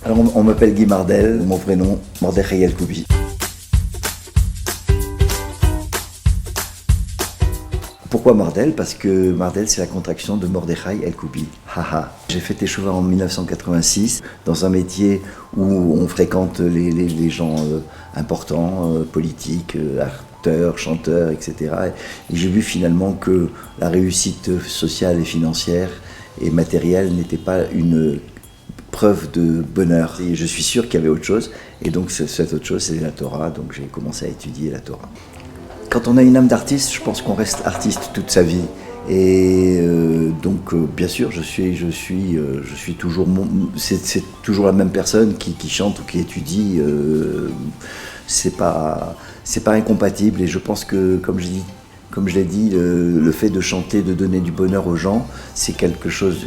Alors on m'appelle Guy Mardel, mon vrai nom, Mordechai Yalkoubi. Pourquoi Mardel? Parce que Mardel, c'est la contraction de Mordechai Yalkoubi. Haha. J'ai fait Teshuvah en 1986, dans un métier où on fréquente les gens importants, politiques, acteurs, chanteurs, etc. Et j'ai vu finalement que la réussite sociale et financière et matérielle n'était pas une preuve de bonheur. Et je suis sûr qu'il y avait autre chose, et donc cette autre chose, c'est la Torah, donc j'ai commencé à étudier la Torah. Quand on a une âme d'artiste, je pense qu'on reste artiste toute sa vie. Et donc, bien sûr, je suis toujours, c'est toujours la même personne qui chante ou qui étudie. C'est pas incompatible. Et je pense que, comme je l'ai dit, le fait de chanter, de donner du bonheur aux gens, c'est quelque chose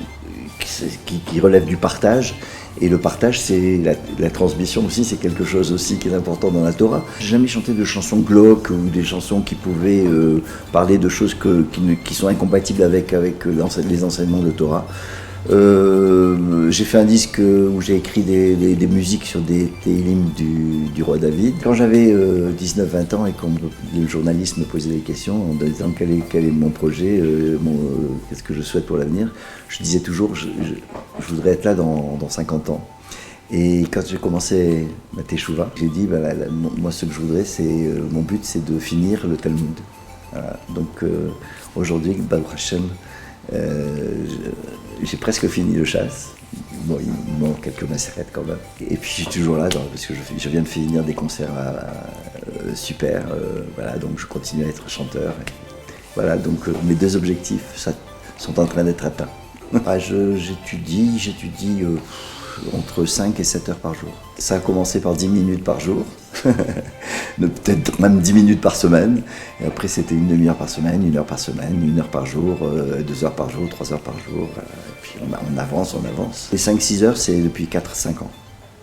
qui relève du partage. Et le partage, c'est la transmission aussi, c'est quelque chose aussi qui est important dans la Torah. J'ai jamais chanté de chansons glauques ou des chansons qui pouvaient parler de choses qui sont incompatibles avec les enseignements de Torah. J'ai fait un disque où j'ai écrit des musiques sur des Tehillim du roi David. Quand j'avais 19-20 ans et quand le journaliste me posait des questions en disant quel est mon projet, qu'est-ce que je souhaite pour l'avenir, je disais toujours je voudrais être là dans 50 ans. Et quand j'ai commencé ma Teshuvah, j'ai dit moi ce que je voudrais, mon but c'est de finir le Talmud. Voilà. Donc aujourd'hui, Baruch Hashem, j'ai presque fini le chasse. Bon, il me manque quelques macérettes quand même. Et puis je suis toujours là parce que je viens de finir des concerts super. Voilà, donc je continue à être chanteur. Et voilà, donc mes deux objectifs sont en train d'être atteints. J'étudie entre 5 et 7 heures par jour. Ça a commencé par 10 minutes par jour, peut-être même 10 minutes par semaine. Et après, c'était une demi-heure par semaine, 1 heure par semaine, 1 heure par jour, 2 heures par jour, 3 heures par jour. Et puis on avance. Les 5-6 heures, c'est depuis 4-5 ans.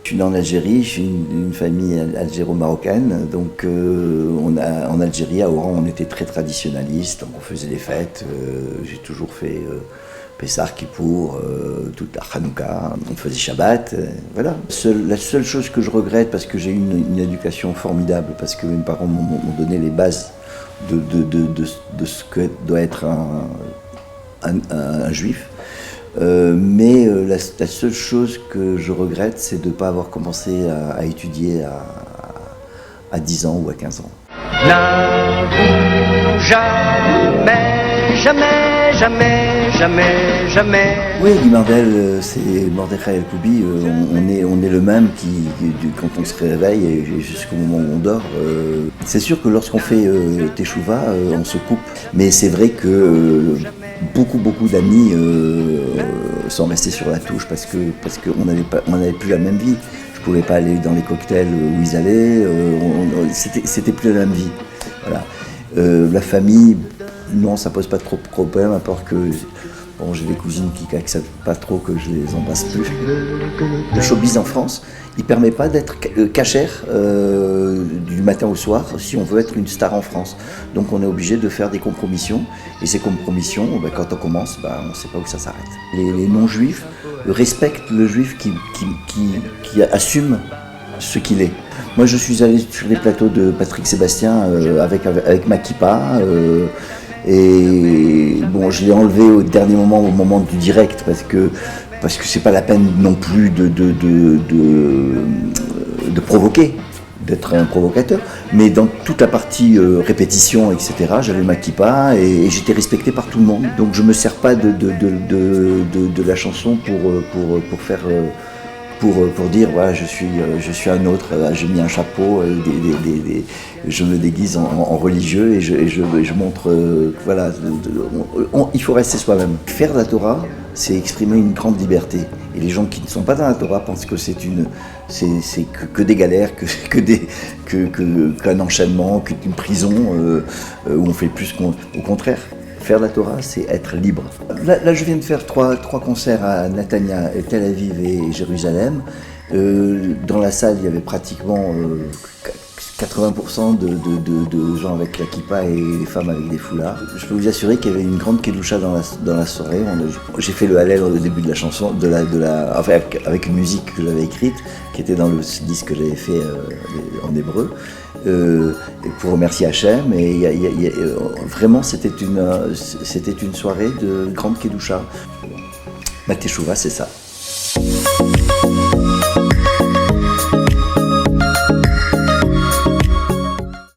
Je suis né en Algérie, je suis une famille algéro-marocaine. Donc en Algérie, à Oran, on était très traditionnaliste, donc on faisait des fêtes. J'ai toujours fait Pessah, Kippour, toute la Hanouka, on faisait Shabbat, voilà. La seule chose que je regrette, parce que j'ai eu une éducation formidable, parce que mes parents m'ont donné les bases de ce que doit être un juif, mais la seule chose que je regrette, c'est de ne pas avoir commencé à étudier à 10 ans ou à 15 ans. N'avoue jamais. Oui, Guy Mardel, c'est Mordechai Yalkoubi, on est le même quand on se réveille et jusqu'au moment où on dort. C'est sûr que lorsqu'on fait Teshuvah, on se coupe, mais c'est vrai que beaucoup d'amis sont restés sur la touche parce qu'on n'avait plus la même vie. Je pouvais pas aller dans les cocktails où ils allaient, c'était plus la même vie. Voilà. La famille, non, ça pose pas trop de problème, à part que bon, j'ai des cousines qui n'acceptent pas trop que je les embrasse plus. Le showbiz en France, il permet pas d'être cachère du matin au soir si on veut être une star en France. Donc on est obligé de faire des compromissions, et ces compromissions, quand on commence, on ne sait pas où ça s'arrête. Les non-juifs respectent le juif qui assume ce qu'il est. Moi, je suis allé sur les plateaux de Patrick Sébastien avec ma kippa. Et bon, je l'ai enlevé au dernier moment, au moment du direct, parce que c'est pas la peine non plus de provoquer, d'être un provocateur. Mais dans toute la partie répétition, etc., j'avais ma kippa et j'étais respecté par tout le monde. Donc je me sers pas de la chanson pour faire pour dire voilà, je suis un autre, j'ai mis un chapeau, je me déguise en religieux et je montre voilà, il faut rester soi-même. Faire la Torah, c'est exprimer une grande liberté. Et les gens qui ne sont pas dans la Torah pensent que c'est que des galères, qu'un enchaînement, qu'une prison où on fait plus au contraire. Faire la Torah, c'est être libre. Là, je viens de faire trois concerts à Netanya, Tel Aviv et Jérusalem. Dans la salle, il y avait pratiquement 80% de gens avec la kippa et les femmes avec des foulards. Je peux vous assurer qu'il y avait une grande kedusha dans la soirée. J'ai fait le hallel au début de la chanson, enfin, avec une musique que j'avais écrite, qui était dans le disque que j'avais fait en hébreu, pour remercier Hachem. Et vraiment, c'était une soirée de grande kedusha. Ma teshuva, c'est ça.